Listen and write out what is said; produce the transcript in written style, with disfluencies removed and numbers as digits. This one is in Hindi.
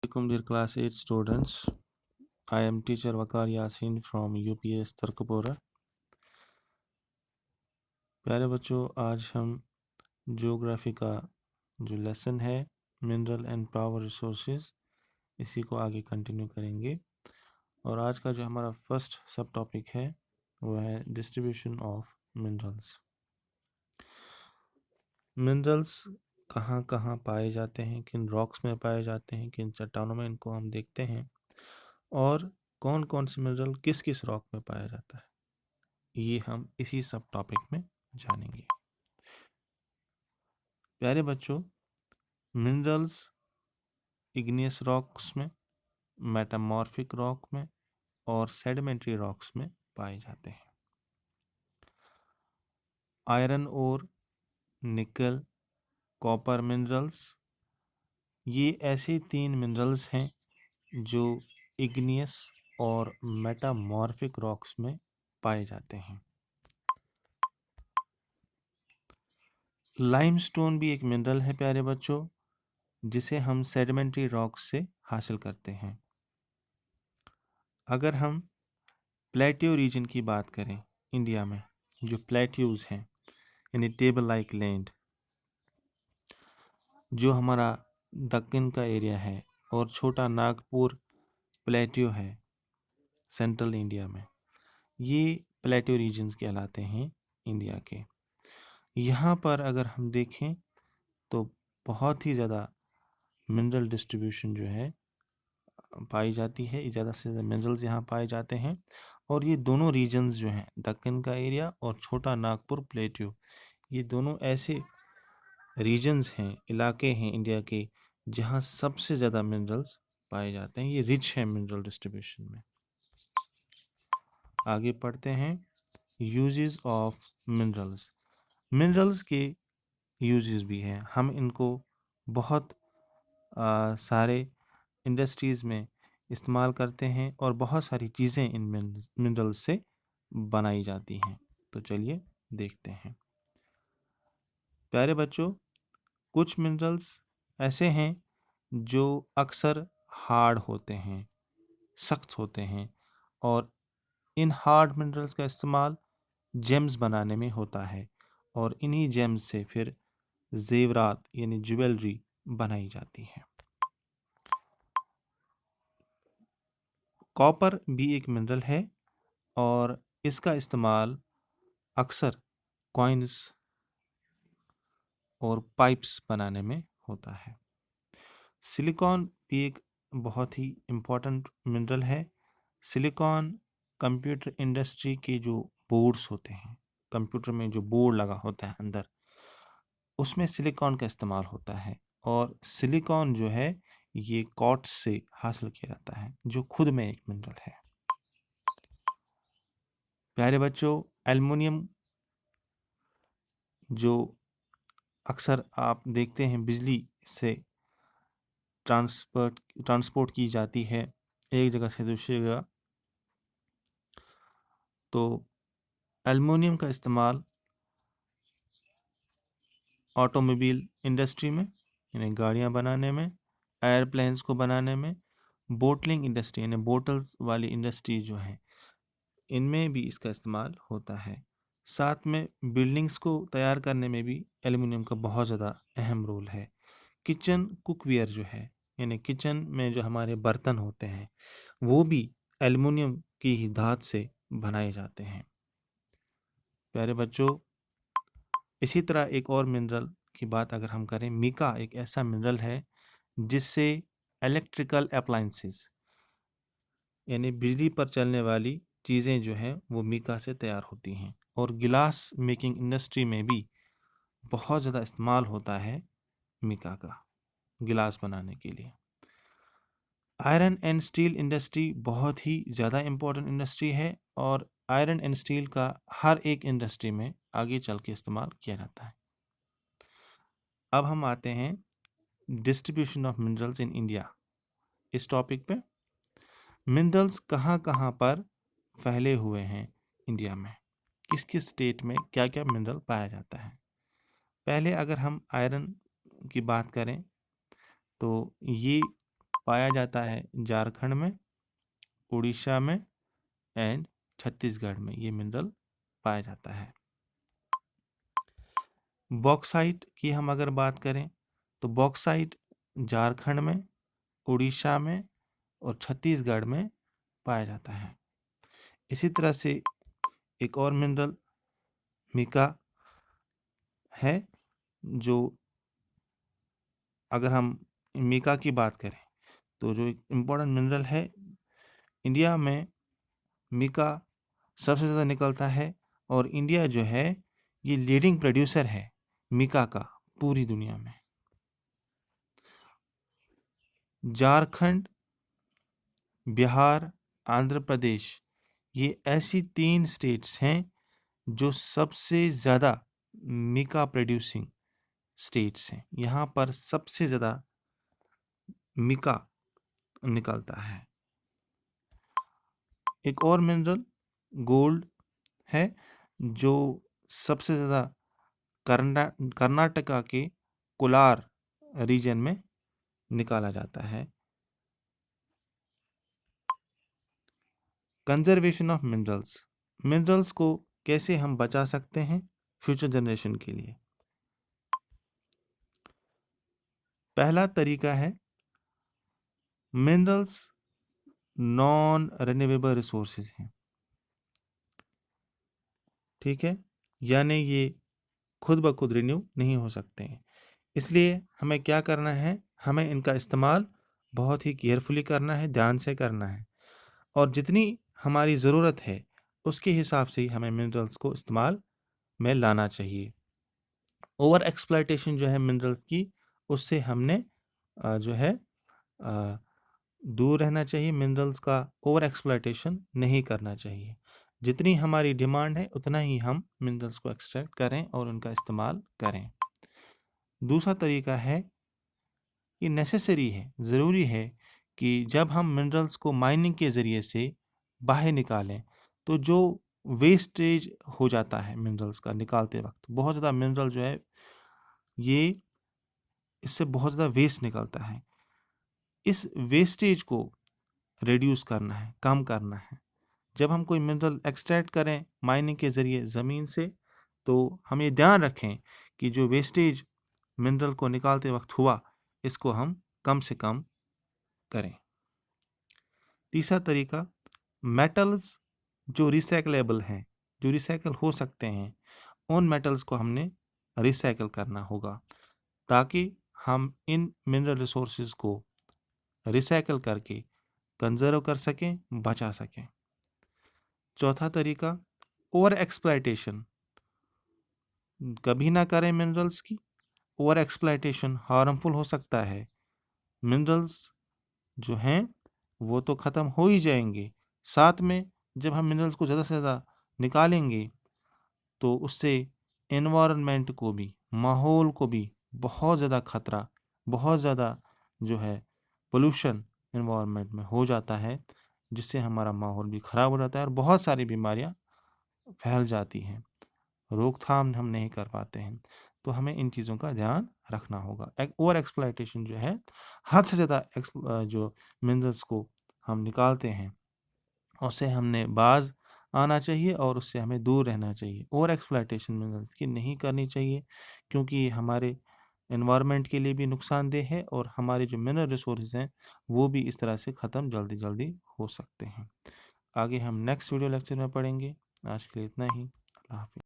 Assalamualaikum dear class 8 students. I am teacher Waqar Yasin from UPS Tarkpura. प्यारे बच्चों, आज हम ज्योग्राफी का जो लेसन है मिनरल एंड पावर रिसोर्सेज इसी को आगे कंटिन्यू करेंगे। और आज का जो हमारा फर्स्ट सब टॉपिक है वो है डिस्ट्रीब्यूशन ऑफ मिनरल्स। मिनरल्स कहाँ कहाँ पाए जाते हैं, किन रॉक्स में पाए जाते हैं, किन चट्टानों में इनको हम देखते हैं, और कौन कौन से मिनरल किस किस रॉक में पाया जाता है, ये हम इसी सब टॉपिक में जानेंगे। प्यारे बच्चों, मिनरल्स इग्नियस रॉक्स में, मेटामॉर्फिक रॉक में और सेडिमेंट्री रॉक्स में पाए जाते हैं। आयरन और निकल, कॉपर मिनरल्स, ये ऐसे 3 मिनरल्स हैं जो इग्नियस और मेटामॉर्फिक रॉक्स में पाए जाते हैं। लाइमस्टोन भी एक मिनरल है प्यारे बच्चों, जिसे हम सेडिमेंट्री रॉक्स से हासिल करते हैं। अगर हम प्लेट्यू रीजन की बात करें, इंडिया में जो प्लेट्यूज हैं यानी टेबल लाइक लैंड, जो हमारा दक्कन का एरिया है, और छोटा नागपुर प्लेट्यू है सेंट्रल इंडिया में, ये प्लेट्यू रीजन्स कहलाते हैं इंडिया के। यहाँ पर अगर हम देखें तो बहुत ही ज़्यादा मिनरल डिस्ट्रीब्यूशन जो है पाई जाती है, ज़्यादा से ज़्यादा मिनरल्स यहाँ पाए जाते हैं। और ये दोनों रीजन्स जो हैं, दक्कन का एरिया और छोटा नागपुर प्लेट्यू, ये दोनों ऐसे रीजन्स हैं, इलाके हैं इंडिया के, जहाँ सबसे ज़्यादा मिनरल्स पाए जाते हैं। ये रिच है मिनरल डिस्ट्रीब्यूशन में। आगे पढ़ते हैं, यूजेस ऑफ मिनरल्स। मिनरल्स के यूजेस भी हैं, हम इनको बहुत सारे इंडस्ट्रीज़ में इस्तेमाल करते हैं और बहुत सारी चीज़ें इन मिनरल्स से बनाई जाती हैं। तो चलिए देखते हैं। प्यारे बच्चों, कुछ मिनरल्स ऐसे हैं जो अक्सर हार्ड होते हैं, सख्त होते हैं, और इन हार्ड मिनरल्स का इस्तेमाल जेम्स बनाने में होता है, और इन्हीं जेम्स से फिर जेवरात यानी ज्वेलरी बनाई जाती है। कॉपर भी एक मिनरल है और इसका इस्तेमाल अक्सर कॉइन्स और पाइप्स बनाने में होता है। सिलिकॉन भी एक बहुत ही इम्पोर्टेंट मिनरल है। सिलिकॉन कंप्यूटर इंडस्ट्री के जो बोर्ड्स होते हैं, कंप्यूटर में जो बोर्ड लगा होता है अंदर, उसमें सिलिकॉन का इस्तेमाल होता है। और सिलिकॉन जो है ये क्वार्ट्ज से हासिल किया जाता है, जो खुद में एक मिनरल है। प्यारे बच्चों, एल्युमिनियम जो अक्सर आप देखते हैं बिजली से ट्रांसपोर्ट की जाती है एक जगह से दूसरी जगह, तो एल्युमिनियम का इस्तेमाल ऑटोमोबाइल इंडस्ट्री में यानी गाड़ियां बनाने में, एयरप्लेन्स को बनाने में, बोटलिंग इंडस्ट्री यानी बोटल्स वाली इंडस्ट्री जो है, इनमें भी इसका इस्तेमाल होता है। साथ में बिल्डिंग्स को तैयार करने में भी एल्युमिनियम का बहुत ज़्यादा अहम रोल है। किचन कुकवेयर जो है, यानी किचन में जो हमारे बर्तन होते हैं, वो भी एल्युमिनियम की ही धात से बनाए जाते हैं। प्यारे बच्चों, इसी तरह एक और मिनरल की बात अगर हम करें, मीका एक ऐसा मिनरल है जिससे इलेक्ट्रिकल अप्लायंसेस यानी बिजली पर चलने वाली चीज़ें जो हैं वो मीका से तैयार होती हैं। और गिलास मेकिंग इंडस्ट्री में भी बहुत ज़्यादा इस्तेमाल होता है मीका का गिलास बनाने के लिए। आयरन एंड स्टील इंडस्ट्री बहुत ही ज़्यादा इम्पोर्टेंट इंडस्ट्री है, और आयरन एंड स्टील का हर एक इंडस्ट्री में आगे चल के इस्तेमाल किया जाता है। अब हम आते हैं distribution of minerals in India इस टॉपिक पे। मिनरल्स कहाँ कहाँ पर फैले हुए हैं इंडिया में, किस किस स्टेट में क्या क्या मिनरल पाया जाता है। पहले अगर हम आयरन की बात करें तो ये पाया जाता है झारखंड में, उड़ीसा में एंड छत्तीसगढ़ में ये मिनरल पाया जाता है। बॉक्साइट की हम अगर बात करें तो बॉक्साइट झारखंड में, उड़ीसा में और छत्तीसगढ़ में पाया जाता है। इसी तरह से एक और मिनरल मिका है, जो अगर हम मिका की बात करें तो जो एक इम्पोर्टेंट मिनरल है, इंडिया में मिका सबसे ज़्यादा निकलता है और इंडिया जो है ये लीडिंग प्रोड्यूसर है मिका का पूरी दुनिया में। झारखंड, बिहार, आंध्र प्रदेश ये ऐसी 3 स्टेट्स हैं जो सबसे ज़्यादा मिका प्रोड्यूसिंग स्टेट्स हैं। यहाँ पर सबसे ज़्यादा मिका निकलता है। एक और मिनरल गोल्ड है जो सबसे ज़्यादा कर्नाटका के कोलार रीजन में निकाला जाता है। कंजर्वेशन ऑफ मिनरल्स, मिनरल्स को कैसे हम बचा सकते हैं फ्यूचर जनरेशन के लिए। पहला तरीका है मिनरल्स नॉन रिन्यूएबल रिसोर्सेज हैं, ठीक है, यानी ये खुद ब खुद रिन्यू नहीं हो सकते हैं। इसलिए हमें क्या करना है, हमें इनका इस्तेमाल बहुत ही केयरफुली करना है, ध्यान से करना है और जितनी हमारी ज़रूरत है उसके हिसाब से ही हमें मिनरल्स को इस्तेमाल में लाना चाहिए। ओवर एक्सप्लॉयटेशन जो है मिनरल्स की, उससे हमने जो है दूर रहना चाहिए। मिनरल्स का ओवर एक्सप्लॉयटेशन नहीं करना चाहिए। जितनी हमारी डिमांड है उतना ही हम मिनरल्स को एक्सट्रैक्ट करें और उनका इस्तेमाल करें। दूसरा तरीका है, ये नेसेसरी है, ज़रूरी है कि जब हम मिनरल्स को माइनिंग के ज़रिए से बाहर निकालें तो जो वेस्टेज हो जाता है मिनरल्स का निकालते वक्त, बहुत ज़्यादा मिनरल जो है ये इससे बहुत ज़्यादा वेस्ट निकलता है। इस वेस्टेज को रिड्यूस करना है, कम करना है। जब हम कोई मिनरल एक्सट्रैक्ट करें माइनिंग के ज़रिए ज़मीन से तो हम ये ध्यान रखें कि जो वेस्टेज मिनरल को निकालते वक्त हुआ इसको हम कम से कम करें। तीसरा तरीका, मेटल्स जो रिसाइकलेबल हैं, जो रिसाइकल हो सकते हैं, उन मेटल्स को हमने रिसाइकल करना होगा ताकि हम इन मिनरल रिसोर्सेज को रिसाइकल करके कंजर्व कर सकें, बचा सकें। चौथा तरीका, ओवर एक्सप्लॉयटेशन कभी ना करें मिनरल्स की। ओवर एक्सप्लॉयटेशन हार्मफुल हो सकता है। मिनरल्स जो हैं वो तो ख़त्म हो ही जाएंगे, साथ में जब हम मिनरल्स को ज़्यादा से ज़्यादा निकालेंगे तो उससे एनवायरनमेंट को भी, माहौल को भी बहुत ज़्यादा खतरा, बहुत ज़्यादा जो है पोल्यूशन एनवायरनमेंट में हो जाता है, जिससे हमारा माहौल भी ख़राब हो जाता है और बहुत सारी बीमारियां फैल जाती हैं, रोकथाम हम नहीं कर पाते हैं। तो हमें इन चीज़ों का ध्यान रखना होगा। ओवर एक्सप्लॉयटेशन जो है, हद से ज़्यादा जो मिनरल्स को हम निकालते हैं उससे हमने बाज आना चाहिए और उससे हमें दूर रहना चाहिए। ओवर एक्सप्लॉयटेशन मिनरल्स की नहीं करनी चाहिए क्योंकि हमारे एनवायरनमेंट के लिए भी नुकसानदेह है और हमारे जो मिनरल रिसोर्सेज हैं वो भी इस तरह से ख़त्म जल्दी जल्दी हो सकते हैं। आगे हम नेक्स्ट वीडियो लेक्चर में पढ़ेंगे। आज के लिए इतना ही। अल्लाह हाफ़िज़।